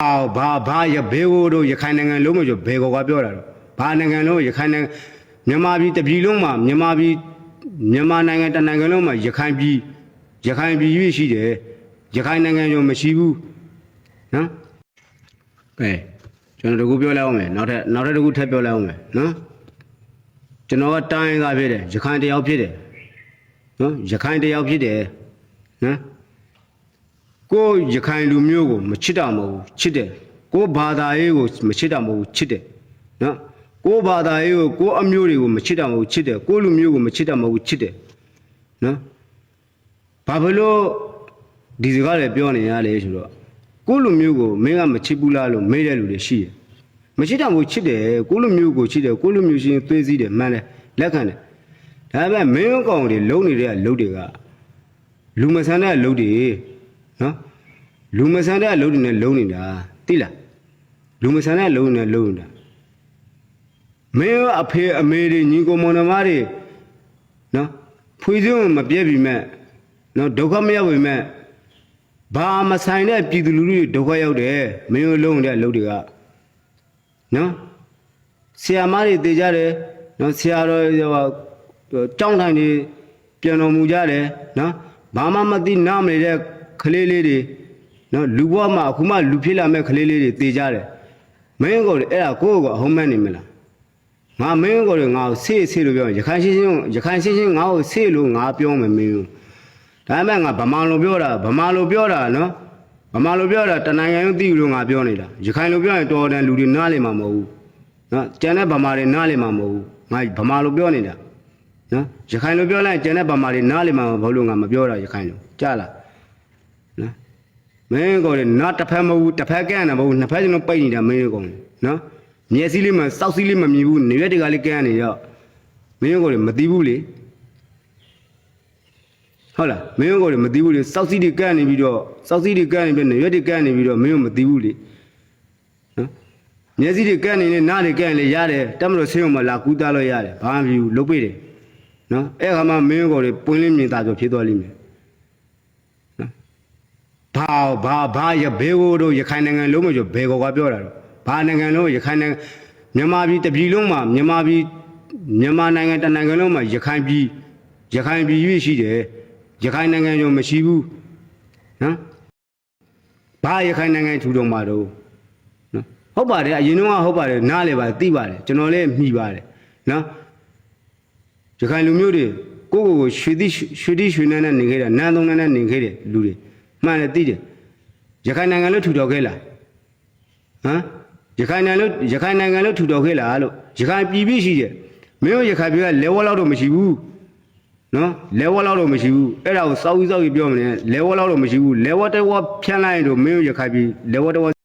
ဘာရဘေကိုတို့ရခိုင်နိုင်ငံလုံးမကျော်ဘေကောကပြောတာတော့ဘာနိုင်ငံလုံးရခိုင်နိုင်ငံမြန်မာပြည်တပြည်လုံးမှာမြန်မာနိုင်ငံတနိုင်ငံလုံးမှာရခိုင်ပြည်ရွေးရှိတယ်ရခိုင်နိုင်ငံကျော်မရှိဘူးနော်ကဲကျွန်တော်တကူပြောလိုက်အောင်မယ်နောက်ထပ်တကူထပ်ပြောလိုက်အောင်မယ်နော်ကျွန်တော်ကတိုင်းသားဖြစ်တယ်ရခိုင်တယောက်ဖြစ်တယ်နော်ရခိုင်တယောက်ဖြစ်တယ်နော်ကိုရခိုင်လူမျိုးကိုမချစ်တာမဟုတ်ဘူးချစ်တယ်ကိုဘာသာရေးကိုမချစ်တာမဟုတ်ဘူးချစ်တယ်နော်ကိုဘာသာရေးကိုကိုအမျိုးတွေကိုမချစ်တာမဟုတ်ဘူးချစ်တယ်ကိုလူမျိုးကိုမချစ်တာမဟုတ်ဘူးချစ်တယ်နော်ဘာဖြစ်လို့ဒီစကားတွေပြောနေရလဲဆိုတော့ကိုလူမျိုးကိုမင်းကမချစ်ဘူးလားလို့မေးတဲ့လူတွေရှိတယ်မချစ်တာမဟုတ်ချစ်တယ်ကိုလူမျိုးကိုချစ်တယ်ကိုလူမျိုးချင်းသွေးစည်းတယ်မှန်တယ်လက်ခံတယ်ဒါပေမဲ့မင်းကောင်တွေလုံနေတဲ့လုံတွေကလူမဆန်တဲ့လုံတွေနော်လူမဆန်တဲ့လုံတွေနဲ့လုံနေတာသိလားလူမဆန်တဲ့လုံတွေနဲ့လုံနေတာမင်းအဖေအမေတွေညီကိုမောင်နှမတွေနော်ဖွေးစုံမပြည့်ပြီမဲ့နော်ဒုက္ခမရောက်ပြီမဲ့ဘာမဆိုင်တဲ့ပြည်သူလူထုတွေဒုက္ခရောက်တယ်မင်းတို့လုံတဲ့လုံတွေကနော်ဆရာမတွေတေကြတယ်နော်ဆရာတော်ကျောင်းထိုင်တွေပြန်တော်မူကြတယ်နော်ဘာမှမသိနားမနေတဲ့ကလေးလေးတွေနော်လူဘဝမှာအခုမှလူဖြစ်လာမဲ့ကလေးလေးတွေတေကြတယ်မင်းကိုအဲ့ဒါကိုယ့်ကိုအဟုံးမဲ့နေမလားငါမင်းကိုငါ့ကိုဆေးလို့ပြောရခိုင်ရှင်းငါ့ကိုဆေးလို့ငါပြောမယ်မင်းဒါပေမဲ့ငါဗမာလိုပြောတာနော်ဗမာလိုပြောတာတနိုင်ငံလုံးသိလို့ငါပြောနေတာရခိုင်လိုပြောရင်တော်တယ်လူတွေနားလည်မှာမဟုတ်ဘူးနော်ကျန်တဲ့ဗမာတွေနားလည်မှာမဟုတ်ဘူးငါဗမာလိုပြောနေတာနော်ရခိုင်လိုပြောလိုက်ကျန်တဲ့ဗမာတွေနားလည်မှာဘာလို့ငါမပြောတာရခိုင်လိုကြားလားနော်မင်းကိုနားတစ်ဖက်မဟုတ်ဘူးတစ်ဖက်ကဲနေတာမဟုတ်ဘူးနှစ်ဖက်စလုံးပိတ်နေတာမင်းကိုနော်မျက်စိလေးမှစောက်စီးလေးမမြင်ဘူးနေရက်တကလေးကဲနေတော့မင်းကိုမသိဘူးလေဟုတ်လားမင်းကိုမသိဘူးလေစောက်စီးတွေကဲနေပြီးနေရက်တွေကဲနေပြီးတော့မင်းကိုမသိဘူးလေနော်မျက်စိတွေကဲနေလေနားတွေကဲနေလေရတယ်တက်မလို့ဆင်းအောင်မလာကူးသားလို့ရတယ်ဘာမှမဖြစ်ဘူးလုတ်ပေးတယ်နော်အဲ့ခါမှမင်းကိုပွင့်လင်းမြင်သာဆိုဖြစ်သွားလိမ့်မယ်နော်ဘာရဘေကိုတို့ရခိုင်နိုင်ငံလုံးမကျော်ဘေကောကပြောတာတော့ဘာနိုင်ငံလုံးရခိုင်နိုင်ငံမြန်မာပြည်တပြည်လုံးမှာမြန်မာနိုင်ငံတနိုင်ငံလုံးမှာရခိုင်ပြည်ရွေးရှိတယ်ရခိုင်နိုင်ငံကျော်မရှိဘူးနော်ဘာရခိုင်နိုင်ငံထူတော်မှာတော့နော်ဟုတ်ပါတယ်အရင်တော့ဟုတ်ပါတယ်နားလေပါသိပါတယ်ကျွန်တော်လည်းမှီပါတယ်နော်ရခိုင်လူမျိုးတွေကိုရွှေနန်းနဲ့နေခဲ့တာနန်းသုံးနန်းနဲ့နေခဲ့တယ်လူတွေမှန်တယ်သိတယ်ရခိုင်နိုင်ငံလို့ထူတော်ခဲ့လားဟမ်ရခိုင်နိုင်ငံလို့ထူတော်ခဲ့လားလို့ရခိုင်ပြည်ပြည့်ရှိတယ်မင်းတို့ရခိုင်ပြည်ကလဲဝလောက်တော့မရှိဘူးနော်လဲဝလောက်တော့မရှိဘူးအဲ့ဒါကိုစောက်ကြီးပြောမနေလဲဝလောက်တော့မရှိဘူးလဲဝတဝဖြန့်လိုက်ရင်တော့မင်းတို့ရခိုင်ပြည်လဲဝတဝ